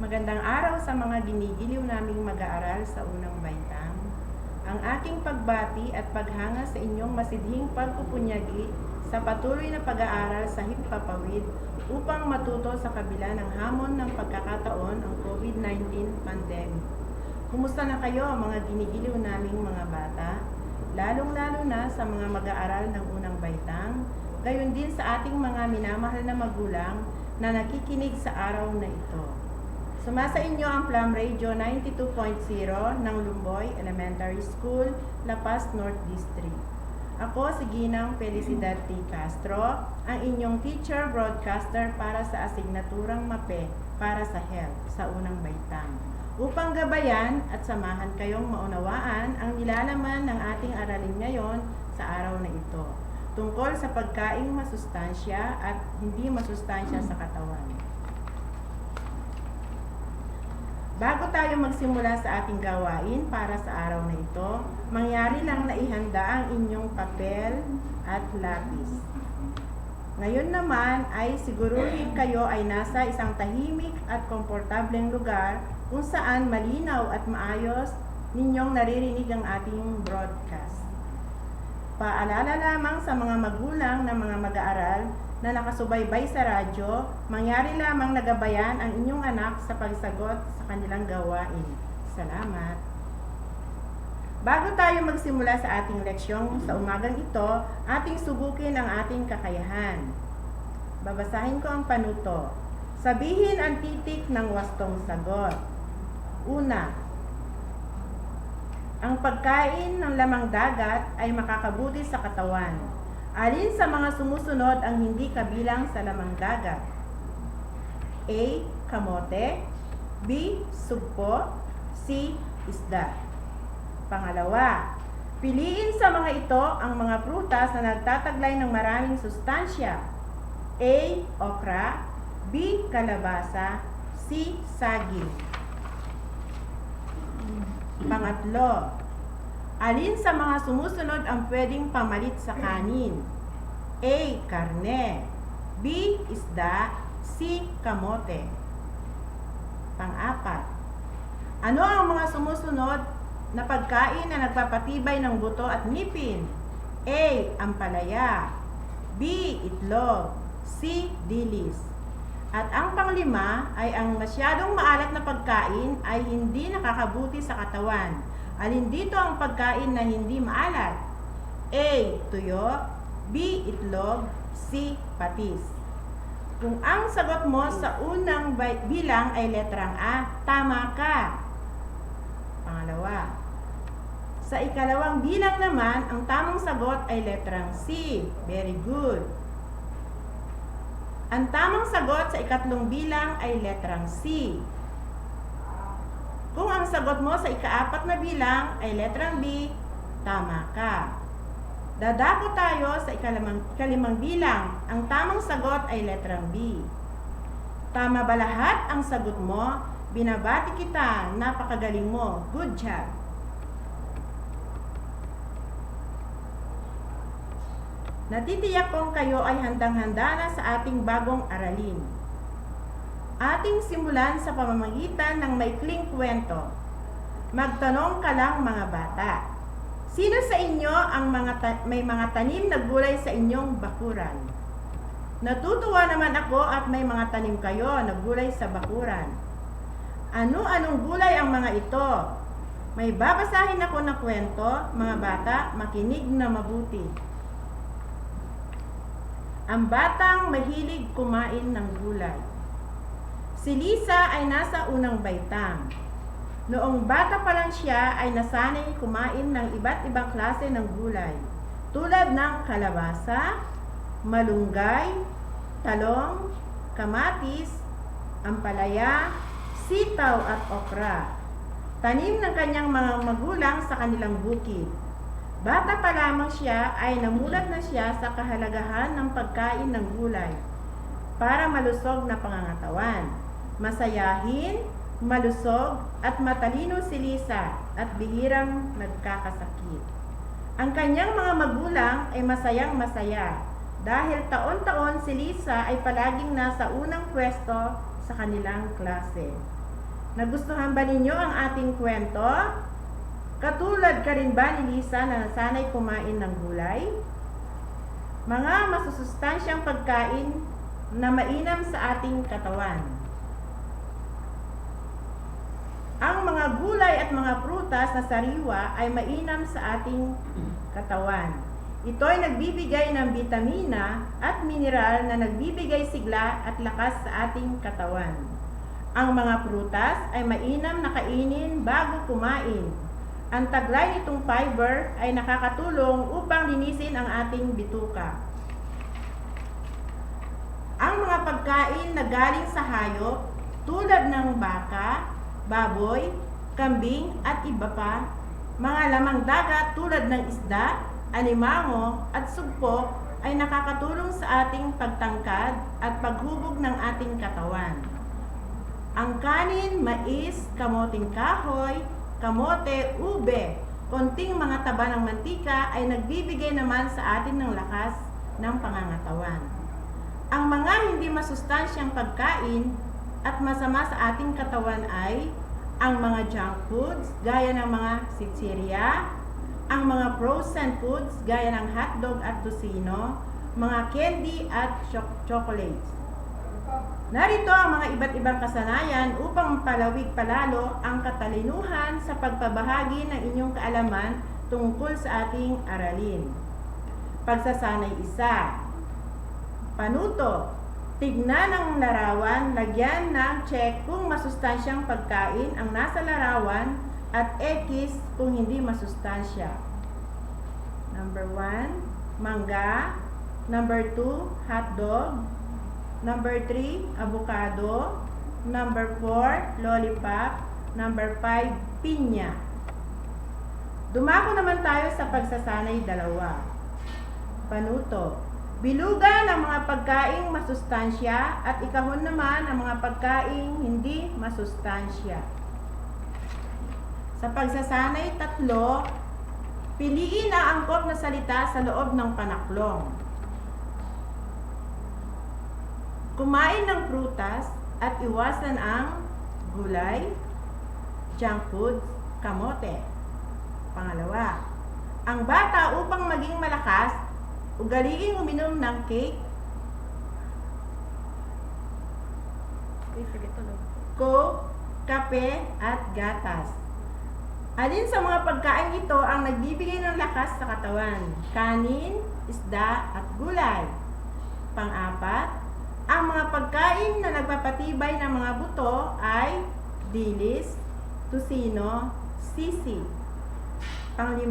Magandang araw sa mga ginigiliw naming mag-aaral sa unang baitang. Ang aking pagbati at paghanga sa inyong masidhing pagpupunyagi sa patuloy na pag-aaral sa himpapawid upang matuto sa kabila ng hamon ng pagkakataon ang COVID-19 pandemic. Kumusta na kayo mga ginigiliw naming mga bata? Lalong-lalo na sa mga mag-aaral ng unang baitang, gayon din sa ating mga minamahal na magulang na nakikinig sa araw na ito. Sumasa inyo ang Plum Radio 92.0 ng Lumboy Elementary School, La Paz North District. Ako si Ginang Felicidad T. Castro, ang inyong teacher broadcaster para sa asignaturang MAPE para sa health sa unang baitang. Upang gabayan at samahan kayong maunawaan ang nilalaman ng ating aralin ngayon sa araw na ito, tungkol sa pagkaing masustansya at hindi masustansya sa katawan. Bago tayo magsimula sa ating gawain para sa araw na ito, mangyari lang na ihanda ang inyong papel at lapis. Ngayon naman ay siguruhin kayo ay nasa isang tahimik at komportableng lugar kung saan malinaw at maayos ninyong naririnig ang ating broadcast. Paalala lamang sa mga magulang ng mga mag-aaral na nakasubaybay sa radyo, mangyari lamang nagabayan ang inyong anak sa pagsagot sa kanilang gawain. Salamat! Bago tayo magsimula sa ating leksyong sa umagang ito, ating subukin ang ating kakayahan. Babasahin ko ang panuto. Sabihin ang titik ng wastong sagot. Una, ang pagkain ng lamang dagat ay makakabuti sa katawan. Alin sa mga sumusunod ang hindi kabilang sa lamang dagat? A. Kamote. B. Sugpo. C. Isda. Pangalawa, piliin sa mga ito ang mga prutas na nagtataglay ng maraming sustansya. A. Okra. B. Kalabasa. C. Saging. Pangatlo, alin sa mga sumusunod ang pwedeng pamalit sa kanin? A. Karne. B. Isda. C. Kamote. Pang-apat, ano ang mga sumusunod na pagkain na nagpapatibay ng buto at ngipin? A. Ampalaya. B. Itlog. C. Dilis. At ang panglima ay ang masyadong maalat na pagkain ay hindi nakakabuti sa katawan. Alin dito ang pagkain na hindi maalat? A. Tuyo. B. Itlog. C. Patis. Kung ang sagot mo sa unang bilang ay letrang A, tama ka. Pangalawa, sa ikalawang bilang naman, ang tamang sagot ay letrang C. Very good. Ang tamang sagot sa ikatlong bilang ay letrang C. Kung ang sagot mo sa ikaapat na bilang ay letrang B, tama ka. Dadako tayo sa ikalimang bilang. Ang tamang sagot ay letrang B. Tama ba lahat ang sagot mo? Binabati kita. Napakagaling mo. Good job. Natitiyak kong kayo ay handang-handa na sa ating bagong aralin. Ating simulan sa pamamagitan ng maikling kwento. Magtanong ka lang mga bata. Sino sa inyo ang may mga tanim na gulay sa inyong bakuran? Natutuwa naman ako at may mga tanim kayo na gulay sa bakuran. Ano-anong gulay ang mga ito? May babasahin ako na kwento, mga bata, makinig na mabuti. Ang batang mahilig kumain ng gulay. Si Lisa ay nasa unang baitang. Noong bata pa lang siya ay nasanay kumain ng iba't ibang klase ng gulay, tulad ng kalabasa, malunggay, talong, kamatis, ampalaya, sitaw at okra. Tanim ng kanyang mga magulang sa kanilang bukid. Bata pa lamang siya ay namulat na siya sa kahalagahan ng pagkain ng gulay para malusog na pangangatawan. Masayahin, malusog at matalino si Lisa at bihirang nagkakasakit. Ang kanyang mga magulang ay masayang masaya dahil taon-taon si Lisa ay palaging nasa unang pwesto sa kanilang klase. Nagustuhan ba ninyo ang ating kwento? Katulad ka rin ba ni Lisa na nasanay kumain ng gulay? Mga masusustansyang pagkain na mainam sa ating katawan. Ang mga gulay at mga prutas na sariwa ay mainam sa ating katawan. Ito ay nagbibigay ng bitamina at mineral na nagbibigay sigla at lakas sa ating katawan. Ang mga prutas ay mainam na kainin bago kumain. Ang taglay nitong fiber ay nakakatulong upang linisin ang ating bituka. Ang mga pagkain na galing sa hayop tulad ng baka, baboy, kambing at iba pa, mga lamang dagat tulad ng isda, alimango at sugpo ay nakakatulong sa ating pagtangkad at paghubog ng ating katawan. Ang kanin, mais, kamoting kahoy, kamote, ube, konting mga taba ng mantika ay nagbibigay naman sa atin ng lakas ng pangangatawan. Ang mga hindi masustansyang pagkain at masama sa ating katawan ay ang mga junk foods gaya ng mga sitsirya, ang mga frozen foods gaya ng hotdog at tocino, mga candy at chocolates. Narito ang mga iba't ibang kasanayan upang palawig palalo ang katalinuhan sa pagpabahagi ng inyong kaalaman tungkol sa ating aralin. Pagsasanay 1. Panuto. Tignan ang larawan, lagyan ng check kung masustansyang pagkain ang nasa larawan at X kung hindi masustansya. Number 1, mangga. Number 2, hotdog. Number 3, avocado. Number 4, lollipop. Number 5, pinya. Dumako naman tayo sa pagsasanay 2. Panuto. Bilugan ang mga pagkaing masustansya at ikahon naman ang mga pagkaing hindi masustansya. Sa pagsasanay 3, piliin ang angkop na salita sa loob ng panaklong. Kumain ng prutas at iwasan ang gulay, junk foods, kamote. Pangalawa, ang bata upang maging malakas, ugaliing uminom ng cake, coke, kape, at gatas. Alin sa mga pagkain ito ang nagbibigay ng lakas sa katawan? Kanin, isda, at gulay. Pang-4, ang mga pagkain na nagpapatibay ng mga buto ay dilis, tocino, sisig. Pang-5,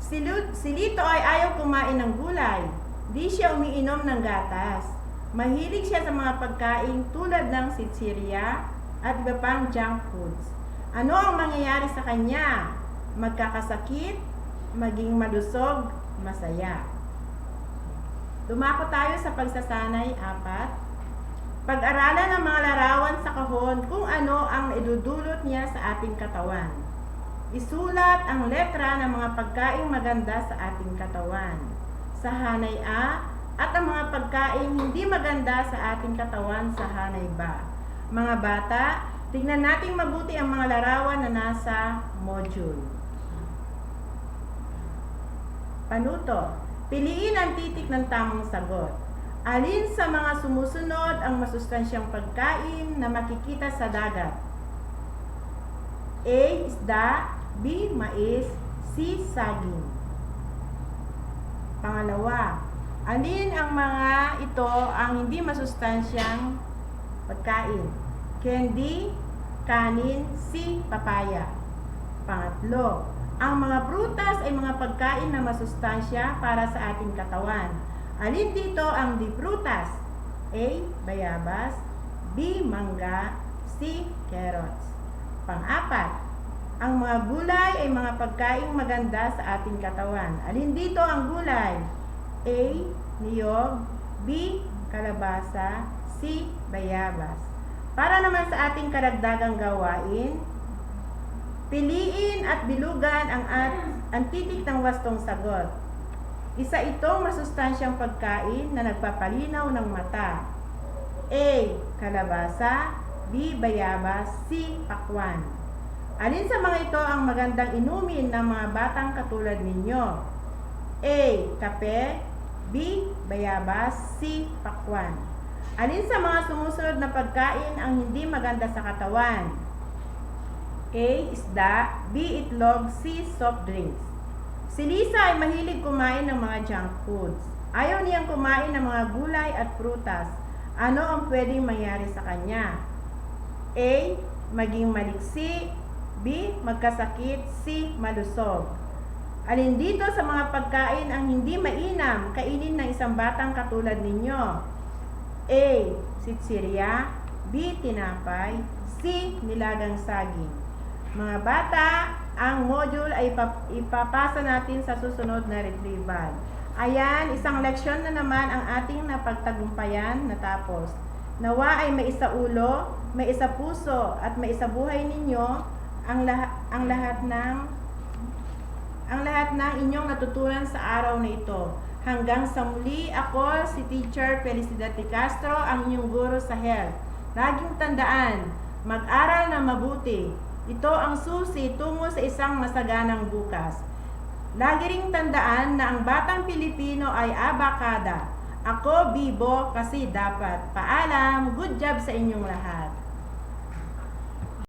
si Lito ay ayaw kumain ng gulay. Di siya umiinom ng gatas. Mahilig siya sa mga pagkain tulad ng sitsirya at iba pang junk foods. Ano ang mangyayari sa kanya? Magkakasakit, maging malusog, masaya. Dumako tayo sa pagsasanay 4. Pag-aralan ang mga larawan sa kahon kung ano ang idudulot niya sa ating katawan. Isulat ang letra ng mga pagkaing maganda sa ating katawan. Sa hanay A, at ang mga pagkaing hindi maganda sa ating katawan sa hanay B. Mga bata, tingnan nating mabuti ang mga larawan na nasa module. Panuto. Piliin ang titik ng tamang sagot. Alin sa mga sumusunod ang masustansyang pagkain na makikita sa dagat? A. Isda. B. Mais. C. Saging. Pangalawa, alin ang mga ito ang hindi masustansyang pagkain? Candy, kanin, C. Papaya. Pangatlo, ang mga prutas ay mga pagkain na masustansya para sa ating katawan. Alin dito ang di prutas? A. Bayabas. B. Mangga. C. Carrots. Pang-4, ang mga gulay ay mga pagkaing maganda sa ating katawan. Alin dito ang gulay? A. Niyog. B. Kalabasa. C. Bayabas. Para naman sa ating karagdagang gawain, piliin at bilugan ang titik ng wastong sagot. Isa itong masustansyang pagkain na nagpapalinaw ng mata. A. Kalabasa. B. Bayabas, C. Pakwan. Alin sa mga ito ang magandang inumin ng mga batang katulad ninyo? A. Kape, B. Bayabas, C. Pakwan. Alin sa mga sumusunod na pagkain ang hindi maganda sa katawan? A. Isda, B. Itlog, C. Soft drinks. Si Lisa ay mahilig kumain ng mga junk foods. Ayaw niyang kumain ng mga gulay at prutas. Ano ang pwedeng mangyari sa kanya? A. Maging maliksi, B. Magkasakit, C. Malusog. Alin dito sa mga pagkain ang hindi mainam kainin ng isang batang katulad ninyo? A. Sitsirya, B. Tinapay, C. Nilagang saging. Mga bata, ang module ay ipapasa natin sa susunod na retrieval. Ayan, isang leksyon na naman ang ating napagtagumpayan natapos. Nawa ay may isa ulo, may isa puso, at may isa buhay ninyo ang lahat ng inyong natutunan sa araw na ito. Hanggang sa muli, ako si Teacher Felicidad de Castro, ang inyong guro sa health. Laging tandaan, mag-aral na mabuti. Ito ang susi tungo sa isang masaganang bukas. Lagi ring tandaan na ang batang Pilipino ay abakada. Ako, Bibo, kasi dapat. Paalam, good job sa inyong lahat.